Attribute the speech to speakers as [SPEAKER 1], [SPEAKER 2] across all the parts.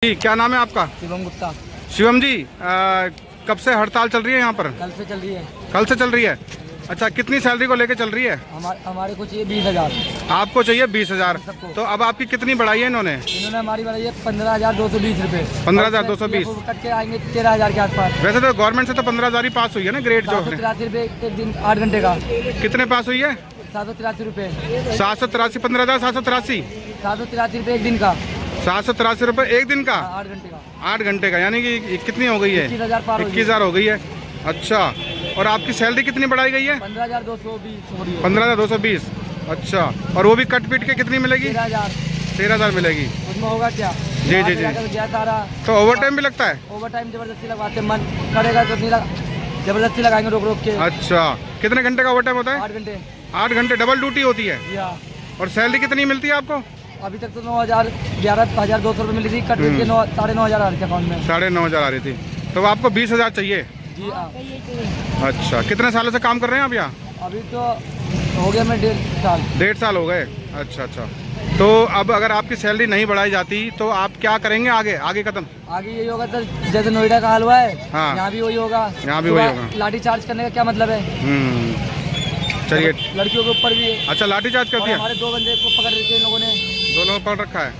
[SPEAKER 1] जी, क्या नाम है आपका?
[SPEAKER 2] शिवम गुप्ता।
[SPEAKER 1] शिवम जी, कब से हड़ताल चल रही है यहाँ पर?
[SPEAKER 2] कल से चल रही है।
[SPEAKER 1] कल से चल रही है। अच्छा, कितनी सैलरी को लेकर चल रही है?
[SPEAKER 2] हमारे को चाहिए 20,000।
[SPEAKER 1] आपको चाहिए 20,000। तो अब आपकी कितनी बढ़ाई है इन्होंने?
[SPEAKER 2] हमारी बढ़ाई है 15,220 रुपये।
[SPEAKER 1] 15,220
[SPEAKER 2] कट के आएंगे 13,000 के आसपास।
[SPEAKER 1] वैसे तो गवर्नमेंट से तो 15,000 ही पास हुई है ना, ग्रेड जो है।
[SPEAKER 2] 783 रुपये एक दिन 8 घंटे का।
[SPEAKER 1] कितने पास हुई है?
[SPEAKER 2] 783 रुपये।
[SPEAKER 1] 783, 15,783।
[SPEAKER 2] 783 रुपये एक दिन का।
[SPEAKER 1] 783 रुपये एक दिन का?
[SPEAKER 2] 8 घंटे का।
[SPEAKER 1] 8 घंटे का, यानी कि कितनी हो गई है?
[SPEAKER 2] 21,000
[SPEAKER 1] हो गई है। अच्छा, और आपकी सैलरी कितनी बढ़ाई गई है?
[SPEAKER 2] 15,220।
[SPEAKER 1] 15,220। अच्छा, और वो भी कट पीट के कितनी मिलेगी? 13,000 मिलेगी।
[SPEAKER 2] उसमें होगा क्या?
[SPEAKER 1] जी जी जी। तो ओवर टाइम भी लगता है?
[SPEAKER 2] ओवर टाइम जबरदस्ती लगवाते, मन करेगा तो नहीं जबरदस्ती लगाएंगे रोक रोक के।
[SPEAKER 1] अच्छा, कितने घंटे का ओवर टाइम होता है?
[SPEAKER 2] 8 घंटे।
[SPEAKER 1] 8 घंटे डबल ड्यूटी होती है। और सैलरी कितनी मिलती है आपको?
[SPEAKER 2] अभी तक तो 11,200 रुपये मिली थी। कट के 9,500 आ रही थी अकाउंट में।
[SPEAKER 1] 9,500 आ रही थी। तो आपको 20,000 चाहिए?
[SPEAKER 2] जी हाँ।
[SPEAKER 1] अच्छा, कितने सालों से काम कर रहे हैं आप यहाँ?
[SPEAKER 2] अभी तो हो गया मैं 1.5 साल।
[SPEAKER 1] 1.5 साल हो गए। अच्छा अच्छा। तो अब अगर आपकी सैलरी नहीं बढ़ाई जाती तो आप क्या करेंगे आगे कदम?
[SPEAKER 2] आगे यही होगा सर, जैसे नोएडा का हाल हुआ है।
[SPEAKER 1] हाँ।
[SPEAKER 2] यहाँ भी वही होगा।
[SPEAKER 1] यहाँ भी वही होगा।
[SPEAKER 2] लाठी चार्ज करने का क्या मतलब है?
[SPEAKER 1] चलिए।
[SPEAKER 2] लड़कियों के ऊपर भी है।
[SPEAKER 1] अच्छा, लाठी चार्ज कर दिया?
[SPEAKER 2] हमारे 2 बंदे को पकड़ रखे इन लोगों ने।
[SPEAKER 1] 2 लोगों को पकड़ रखा है।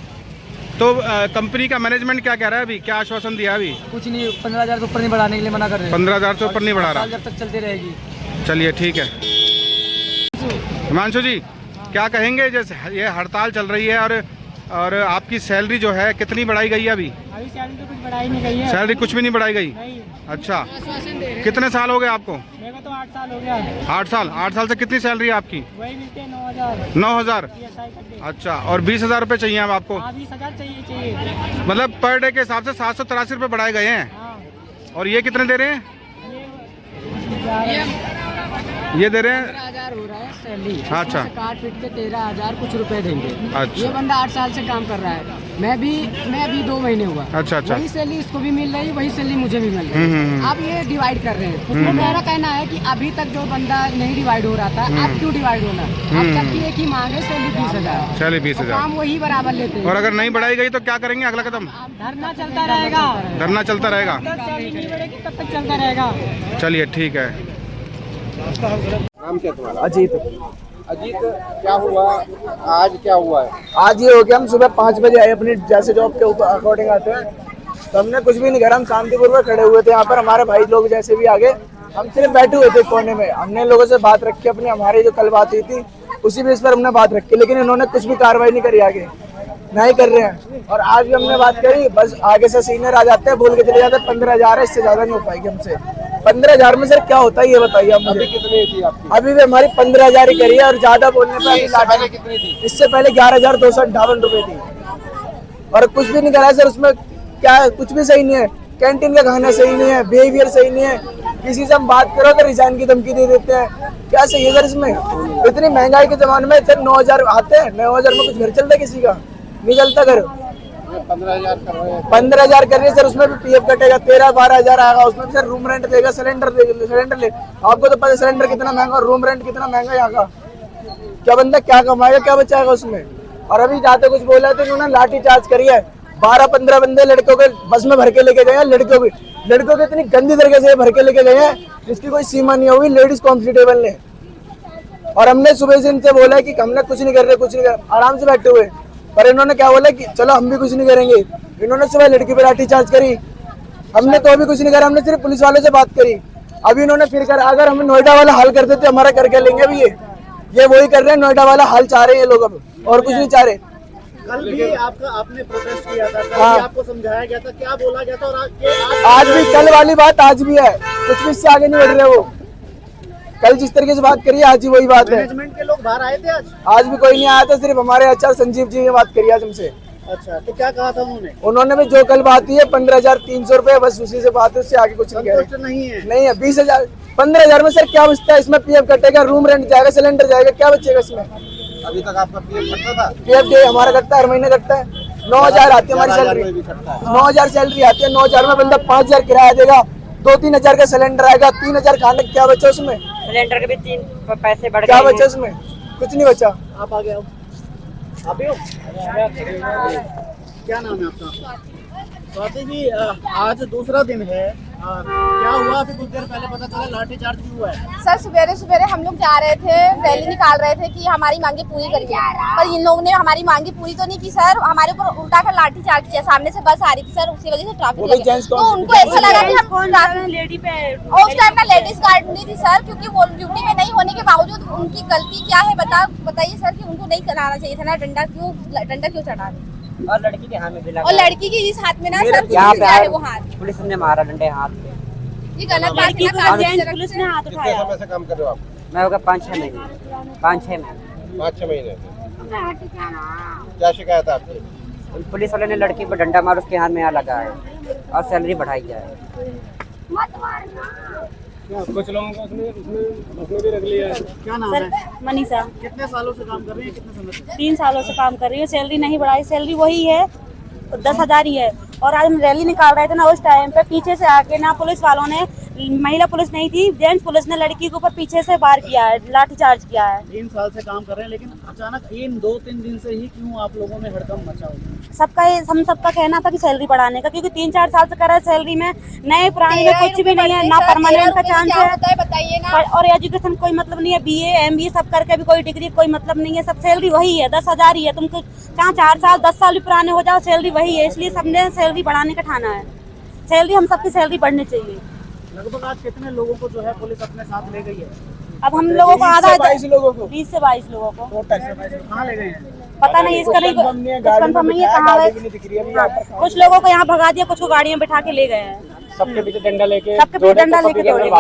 [SPEAKER 1] तो कंपनी का मैनेजमेंट क्या कह रहा है अभी? क्या आश्वासन दिया अभी?
[SPEAKER 2] कुछ नहीं, 15,000 से ऊपर नहीं बढ़ाने के लिए मना कर रहे हैं।
[SPEAKER 1] 15,000 से ऊपर नहीं बढ़ा रहा?
[SPEAKER 2] जब तक चलती रहेगी।
[SPEAKER 1] चलिए ठीक है। हिमांशु जी, क्या कहेंगे? जैसे ये हड़ताल चल रही है और आपकी सैलरी जो है कितनी बढ़ाई गई है अभी?
[SPEAKER 2] अभी सैलरी तो कुछ बढ़ाई नहीं गई है।
[SPEAKER 1] सैलरी कुछ भी नहीं बढ़ाई गई?
[SPEAKER 2] नहीं।
[SPEAKER 1] अच्छा, कितने साल हो गए आपको?
[SPEAKER 2] मेरे को तो 8 साल हो गया।
[SPEAKER 1] 8 साल। 8 साल से कितनी सैलरी है आपकी?
[SPEAKER 2] वही मिलते हैं 9,000।
[SPEAKER 1] 9,000? अच्छा, और 20,000 रुपये चाहिए अब आपको?
[SPEAKER 2] 20,000 चाहिए।
[SPEAKER 1] मतलब पर डे के हिसाब से 783 रुपये बढ़ाए गए हैं। और ये कितने दे रहे हैं? ये दे रहे हैं
[SPEAKER 3] 15,000 हो रहा है सैलरी।
[SPEAKER 1] अच्छा।
[SPEAKER 3] काट पीट के 13,000 कुछ रुपए देंगे।
[SPEAKER 1] अच्छा।
[SPEAKER 3] ये बंदा 8 साल से काम कर रहा है। मैं भी 2 महीने हुआ।
[SPEAKER 1] अच्छा अच्छा।
[SPEAKER 3] वही सैलरी इसको भी मिल रही है, वही सैलरी मुझे भी मिल रही है। अब ये डिवाइड कर रहे हैं। उसमें मेरा कहना है कि अभी तक जो बंदा नहीं डिवाइड हो रहा था, अब क्यों डिवाइड होना? अब सबकी एक ही मांग है, सैलरी 20,000।
[SPEAKER 1] चलिए 20,000।
[SPEAKER 3] काम वही बराबर लेते हैं।
[SPEAKER 1] और अगर नहीं बढ़ाई गई तो क्या करेंगे अगला कदम?
[SPEAKER 3] धरना चलता रहेगा।
[SPEAKER 1] धरना चलता रहेगा?
[SPEAKER 3] सैलरी नहीं बढ़ेगी तब तक चलता रहेगा।
[SPEAKER 1] चलिए ठीक है।
[SPEAKER 4] नाम क्या तुम्हारा?
[SPEAKER 2] अजीत।
[SPEAKER 4] अजीत, क्या हुआ आज? क्या हुआ है
[SPEAKER 2] आज? ये हो गया, हम सुबह 5 बजे आए अपनी जैसे जॉब के ऊपर अकॉर्डिंग आते हैं, तो हमने कुछ भी नहीं करा। हम शांतिपूर्वक खड़े हुए थे यहाँ पर। हमारे भाई लोग जैसे भी आगे, हम सिर्फ बैठे हुए थे कोने में। हमने लोगों से बात रखी अपनी, हमारी जो कल बात हुई थी उसी बेस पर हमने बात रखी, लेकिन इन्होंने कुछ भी कार्रवाई नहीं करी, आगे नहीं कर रहे हैं। और आज भी हमने बात करी, बस आगे से सीनियर आ जाते हैं, बोल के चले जाते हैं 15,000 है, इससे ज्यादा नहीं हो पाएगी हमसे। 15,000 में सर क्या होता है ये बताइए आप मुझे।
[SPEAKER 4] कितनी थी आपकी?
[SPEAKER 2] अभी भी हमारी 15,000 ही करी है, और ज्यादा बोलने पे
[SPEAKER 4] इससे पहले कितनी थी?
[SPEAKER 2] इससे पहले 11,258 रुपए थी। और कुछ भी नहीं करा है सर उसमें। क्या है, कुछ भी सही नहीं है। कैंटीन का खाना सही नहीं है, बिहेवियर सही नहीं है। किसी से हम बात करो तो रिजाइन की धमकी दे देते हैं। क्या सही है सर इसमें? इतनी महंगाई के जमाने में सर 9,000 आते हैं, 9,000 में कुछ घर चलता है किसी का? नहीं चलता घर।
[SPEAKER 4] 15,000 कर रहे हैं।
[SPEAKER 2] 15,000 कर रही है सर, उसमें भी पीएफ कटेगा, 13-12,000 आएगा। उसमें भी सर रूम रेंट देगा, सिलेंडर ले। आपको तो पता है सिलेंडर कितना महंगा, रूम रेंट कितना महंगा यहाँ का। क्या बंदा क्या कमाएगा, क्या बचाएगा उसमें? और अभी जाते कुछ बोला तो उन्होंने लाठी चार्ज करी है। 12-15 बंदे लड़कों के बस में भर के लेके गए हैं। लड़कों के इतनी गंदी तरीके से भर के लेके गए हैं जिसकी कोई सीमा नहीं होगी लेडीज कांस्टेबल ने। और हमने सुबह से इनसे बोला कि हमने कुछ नहीं कर रहे, कुछ नहीं कर, आराम से बैठे हुए। पर इन्होंने क्या बोला कि चलो हम भी कुछ नहीं करेंगे। इन्होंने सुबह लड़की पर लाठी चार्ज करी, हमने तो भी कुछ नहीं करा। हमने सिर्फ पुलिस वालों से बात करी। अभी इन्होंने फिर कर, अगर हम नोएडा वाला हाल कर देते हमारा करके लेंगे। अभी ये वही कर रहे हैं, नोएडा वाला हाल चाह रहे हैं ये लोग अब, और कुछ नहीं चाह रहे।
[SPEAKER 5] कल भी आपने प्रोटेस्ट किया था, कल
[SPEAKER 2] हाँ।
[SPEAKER 5] भी आपको समझाया गया था, क्या बोला गया था? और
[SPEAKER 2] आज भी कल वाली बात आज भी है, कुछ भी इससे आगे नहीं बढ़ रहे। वो कल जिस तरीके से बात करी आज ही वही बात है।
[SPEAKER 5] मैनेजमेंट के लोग बाहर आए थे आज?
[SPEAKER 2] आज भी कोई नहीं आया था, सिर्फ हमारे आचार्य संजीव जी ने बात करी आज हमसे।
[SPEAKER 5] अच्छा, तो क्या कहा था
[SPEAKER 2] उन्होंने भी जो कल बात हुई है 15,300 रुपए, बस उसी से बात है, उससे आगे कुछ नहीं कह रहे। नहीं है 20,000। 15,000 में सर क्या बचता है? इसमें पीएफ कटेगा, रूम रेंट जाएगा, सिलेंडर जाएगा, क्या बचेगा इसमें?
[SPEAKER 4] अभी तक आपका पीएफ कटता था?
[SPEAKER 2] पीएफ हमारा कटता है, हर महीने कटता है। 9,000 आती है हमारी सैलरी। 9,000 सैलरी आती है। 9,000 में बंदा 5,000 किराया देगा, 2-3 हजार का सिलेंडर आएगा, 3,000 खाने, क्या बचा उसमें?
[SPEAKER 3] सिलेंडर के भी 3 पैसे बढ़ गए।
[SPEAKER 2] क्या बचा उसमें? कुछ नहीं बचा।
[SPEAKER 5] आप आ गए हो? आप ही हो? क्या नाम है आपका? स्वाति जी आज दूसरा दिन है, क्या हुआ? अभी कुछ देर पहले पता चला लाठीचार्ज भी हुआ है।
[SPEAKER 6] सर सवेरे सवेरे हम लोग जा रहे थे, रैली निकाल रहे थे कि हमारी मांगे पूरी करिए, पर इन लोगों ने हमारी मांगे पूरी तो नहीं की सर, हमारे ऊपर उल्टा कर लाठीचार्ज किया। सामने से बस आ रही थी सर, उसी वजह से ट्रैफिक लग गया। तो उनको ऐसा लगा कि हम लेडी पे, उस टाइम ना लेडीज गार्ड नहीं थी सर, क्योंकि वो ड्यूटी में नहीं होने के बावजूद उनकी गलती क्या है बताइए सर, कि उनको नहीं चलाना चाहिए था ना, डंडा क्यों चढ़ा रहे?
[SPEAKER 7] और लड़की के हाथ में भी लगा,
[SPEAKER 6] और लड़की की इस हाथ में ना सर
[SPEAKER 7] यहाँ
[SPEAKER 6] क्या है वो हाथ,
[SPEAKER 7] पुलिस ने मारा डंडे हाथ पे।
[SPEAKER 6] ये गलत बात है ना, पुलिस ने हाथ
[SPEAKER 4] कितने समय से काम कर रहे हो आप?
[SPEAKER 7] मैं होगा 5-6 महीने 5-6
[SPEAKER 4] महीने क्या शिकायत है आपकी?
[SPEAKER 7] पुलिस वाले ने लड़की पर डंडा मार उसके हाथ में यहाँ लगा है और सैलरी बढ़ाई जाए।
[SPEAKER 1] कुछ लोगों को उसमें भी रख लिया है।
[SPEAKER 5] क्या नाम है?
[SPEAKER 8] मनीषा।
[SPEAKER 5] कितने सालों से काम कर रही है? कितने समय से?
[SPEAKER 8] 3 सालों से काम कर रही है, सैलरी नहीं बढ़ाई, सैलरी वही है 10,000 ही है। और आज हम रैली निकाल रहे थे ना, उस टाइम पे पीछे से आके ना पुलिस वालों ने, महिला पुलिस नहीं थी, जेंट्स पुलिस ने लड़की के ऊपर पीछे से वार किया है, लाठीचार्ज किया है।
[SPEAKER 5] 3 साल से काम कर रहे हैं, लेकिन अचानक इन 2-3 दिन से ही क्यों आप लोगों में हड़कंप मचा हुआ?
[SPEAKER 8] हम सबका कहना था कि सैलरी बढ़ाने का, क्योंकि 3-4 साल से कर रहे हैं सैलरी में, नए पुराने में कुछ भी नहीं है, ना परमानेंट का चांस है,
[SPEAKER 6] बताइए ना।
[SPEAKER 8] और एजुकेशन कोई मतलब नहीं है, BA MBA सब करके भी कोई डिग्री कोई मतलब नहीं है, सब सैलरी वही है 10,000 ही है। तुमको चाहे 4 साल 10 साल भी पुराने हो जाओ, सैलरी वही है, इसलिए सबने सैलरी बढ़ाने का ठाना है। सैलरी हम सबकी सैलरी बढ़नी चाहिए।
[SPEAKER 5] लगभग आज कितने लोगों को जो है पुलिस अपने साथ ले गई है?
[SPEAKER 8] अब हम लोगों को आधा
[SPEAKER 2] 22 लोगों को
[SPEAKER 8] 20 से 22 लोगों को
[SPEAKER 5] कहाँ ले गए हैं?
[SPEAKER 8] पता नहीं, इसका नहीं कंफर्म नहीं है कहाँ है। कुछ लोगों को यहाँ भगा दिया, कुछ को गाड़ियों में बिठा के ले गए हैं,
[SPEAKER 1] सबके पीछे डंडा लेके
[SPEAKER 8] सबके पीछे डंडा लेके दौड़े।